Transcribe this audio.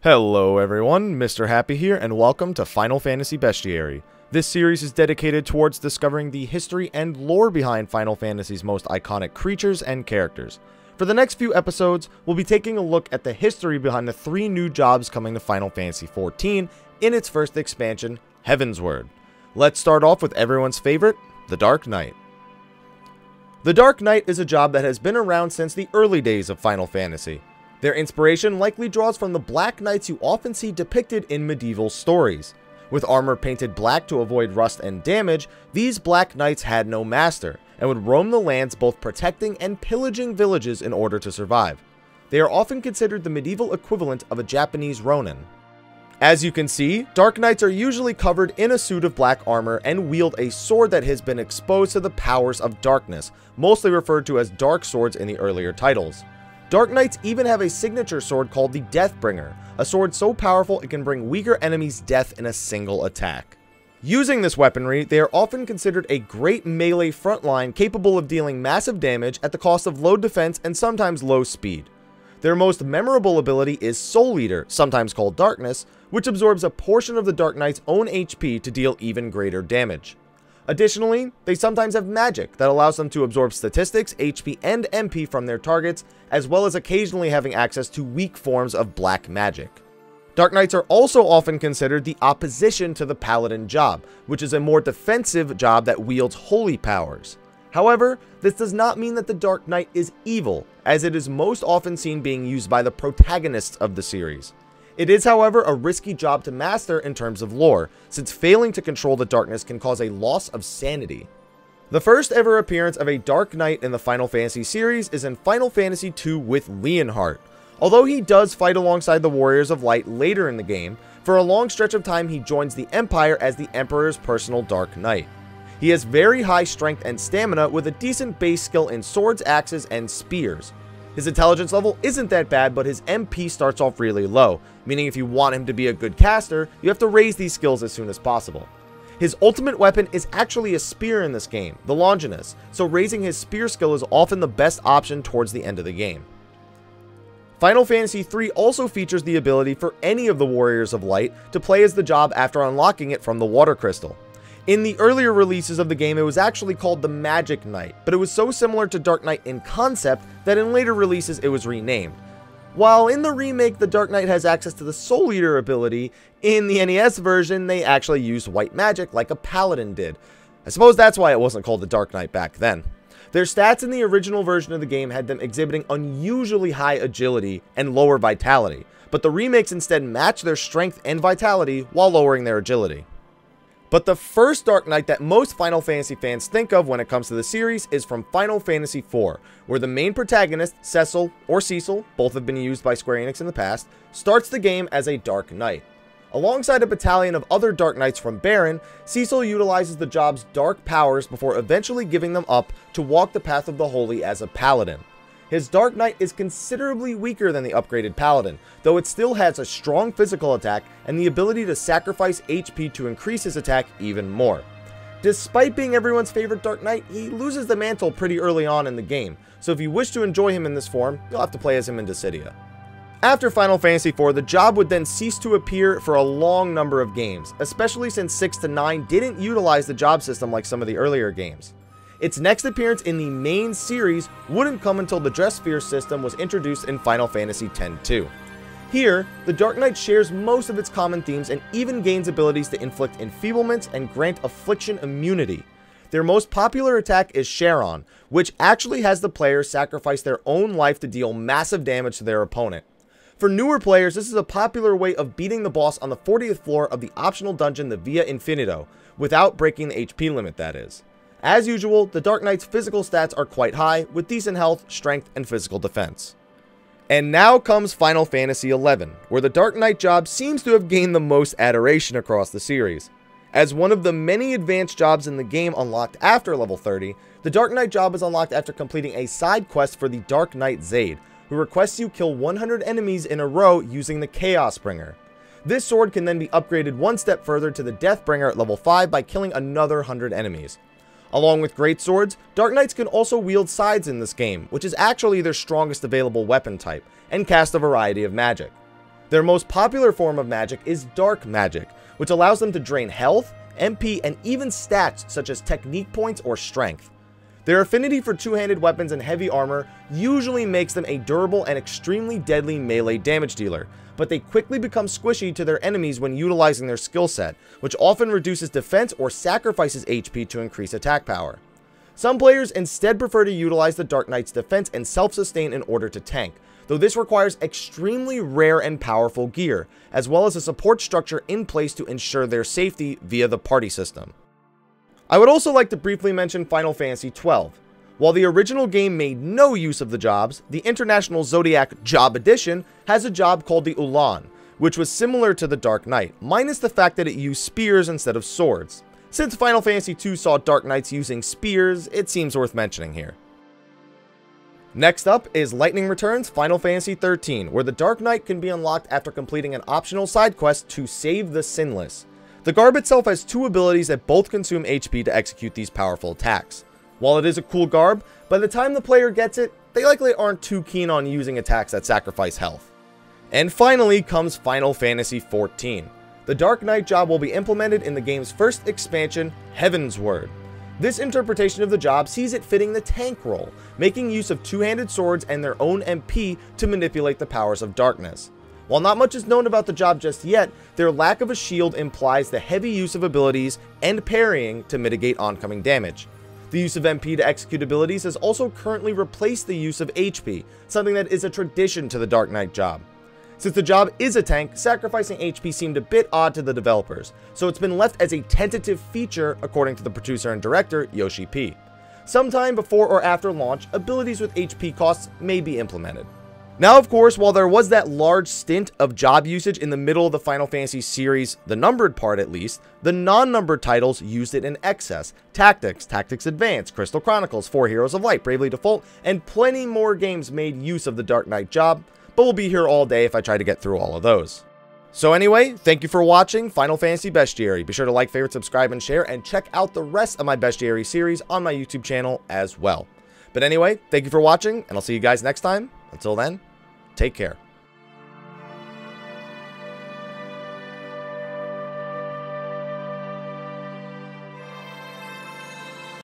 Hello everyone, Mr. Happy here, and welcome to Final Fantasy Bestiary. This series is dedicated towards discovering the history and lore behind Final Fantasy's most iconic creatures and characters. For the next few episodes, we'll be taking a look at the history behind the 3 new jobs coming to Final Fantasy XIV in its first expansion, Heavensward. Let's start off with everyone's favorite, the Dark Knight. The Dark Knight is a job that has been around since the early days of Final Fantasy. Their inspiration likely draws from the Black Knights you often see depicted in medieval stories. With armor painted black to avoid rust and damage, these Black Knights had no master, and would roam the lands both protecting and pillaging villages in order to survive. They are often considered the medieval equivalent of a Japanese Ronin. As you can see, Dark Knights are usually covered in a suit of black armor and wield a sword that has been exposed to the powers of darkness, mostly referred to as dark swords in the earlier titles. Dark Knights even have a signature sword called the Deathbringer, a sword so powerful it can bring weaker enemies death in a single attack. Using this weaponry, they are often considered a great melee frontline capable of dealing massive damage at the cost of low defense and sometimes low speed. Their most memorable ability is Soul Eater, sometimes called Darkness, which absorbs a portion of the Dark Knight's own HP to deal even greater damage. Additionally, they sometimes have magic that allows them to absorb statistics, HP, and MP from their targets, as well as occasionally having access to weak forms of black magic. Dark Knights are also often considered the opposition to the Paladin job, which is a more defensive job that wields holy powers. However, this does not mean that the Dark Knight is evil, as it is most often seen being used by the protagonists of the series. It is, however, a risky job to master in terms of lore, since failing to control the darkness can cause a loss of sanity. The first ever appearance of a Dark Knight in the Final Fantasy series is in Final Fantasy II with Leonhardt. Although he does fight alongside the Warriors of Light later in the game, for a long stretch of time he joins the Empire as the Emperor's personal Dark Knight. He has very high strength and stamina with a decent base skill in swords, axes, and spears. His intelligence level isn't that bad, but his MP starts off really low, meaning if you want him to be a good caster, you have to raise these skills as soon as possible. His ultimate weapon is actually a spear in this game, the Longinus, so raising his spear skill is often the best option towards the end of the game. Final Fantasy III also features the ability for any of the Warriors of Light to play as the job after unlocking it from the Water Crystal. In the earlier releases of the game, it was actually called the Magic Knight, but it was so similar to Dark Knight in concept that in later releases it was renamed. While in the remake, the Dark Knight has access to the Soul Eater ability, in the NES version, they actually used white magic like a Paladin did. I suppose that's why it wasn't called the Dark Knight back then. Their stats in the original version of the game had them exhibiting unusually high agility and lower vitality, but the remakes instead match their strength and vitality while lowering their agility. But the first Dark Knight that most Final Fantasy fans think of when it comes to the series is from Final Fantasy IV, where the main protagonist, Cecil or Cecil, both have been used by Square Enix in the past, starts the game as a Dark Knight. Alongside a battalion of other Dark Knights from Baron, Cecil utilizes the job's dark powers before eventually giving them up to walk the path of the holy as a paladin. His Dark Knight is considerably weaker than the upgraded Paladin, though it still has a strong physical attack and the ability to sacrifice HP to increase his attack even more. Despite being everyone's favorite Dark Knight, he loses the mantle pretty early on in the game, so if you wish to enjoy him in this form, you'll have to play as him in Dissidia. After Final Fantasy IV, the job would then cease to appear for a long number of games, especially since 6 to 9 didn't utilize the job system like some of the earlier games. Its next appearance in the main series wouldn't come until the Dress Sphere system was introduced in Final Fantasy X-2. Here, the Dark Knight shares most of its common themes and even gains abilities to inflict enfeeblements and grant affliction immunity. Their most popular attack is Charon, which actually has the player sacrifice their own life to deal massive damage to their opponent. For newer players, this is a popular way of beating the boss on the 40th floor of the optional dungeon, the Via Infinito, without breaking the HP limit, that is. As usual, the Dark Knight's physical stats are quite high, with decent health, strength, and physical defense. And now comes Final Fantasy XI, where the Dark Knight job seems to have gained the most adoration across the series. As one of the many advanced jobs in the game unlocked after level 30, the Dark Knight job is unlocked after completing a side quest for the Dark Knight Zaid, who requests you kill 100 enemies in a row using the Chaos Bringer. This sword can then be upgraded one step further to the Deathbringer at level 5 by killing another 100 enemies. Along with great swords, Dark Knights can also wield scythes in this game, which is actually their strongest available weapon type, and cast a variety of magic. Their most popular form of magic is dark magic, which allows them to drain health, MP, and even stats such as technique points or strength. Their affinity for two-handed weapons and heavy armor usually makes them a durable and extremely deadly melee damage dealer, but they quickly become squishy to their enemies when utilizing their skill set, which often reduces defense or sacrifices HP to increase attack power. Some players instead prefer to utilize the Dark Knight's defense and self-sustain in order to tank, though this requires extremely rare and powerful gear, as well as a support structure in place to ensure their safety via the party system. I would also like to briefly mention Final Fantasy XII. While the original game made no use of the jobs, the International Zodiac Job Edition has a job called the Ulan, which was similar to the Dark Knight, minus the fact that it used spears instead of swords. Since Final Fantasy II saw Dark Knights using spears, it seems worth mentioning here. Next up is Lightning Returns Final Fantasy XIII, where the Dark Knight can be unlocked after completing an optional side quest to save the Sinless. The garb itself has two abilities that both consume HP to execute these powerful attacks. While it is a cool garb, by the time the player gets it, they likely aren't too keen on using attacks that sacrifice health. And finally comes Final Fantasy XIV. The Dark Knight job will be implemented in the game's first expansion, Heaven's Word. This interpretation of the job sees it fitting the tank role, making use of two-handed swords and their own MP to manipulate the powers of darkness. While not much is known about the job just yet, their lack of a shield implies the heavy use of abilities and parrying to mitigate oncoming damage. The use of MP to execute abilities has also currently replaced the use of HP, something that is a tradition to the Dark Knight job. Since the job is a tank, sacrificing HP seemed a bit odd to the developers, so it's been left as a tentative feature according to the producer and director, Yoshi P. Sometime before or after launch, abilities with HP costs may be implemented. Now, of course, while there was that large stint of job usage in the middle of the Final Fantasy series, the numbered part at least, the non-numbered titles used it in excess. Tactics, Tactics Advance, Crystal Chronicles, 4 Heroes of Light, Bravely Default, and plenty more games made use of the Dark Knight job, but we'll be here all day if I try to get through all of those. So anyway, thank you for watching Final Fantasy Bestiary. Be sure to like, favorite, subscribe, and share, and check out the rest of my Bestiary series on my YouTube channel as well. But anyway, thank you for watching, and I'll see you guys next time. Until then, take care.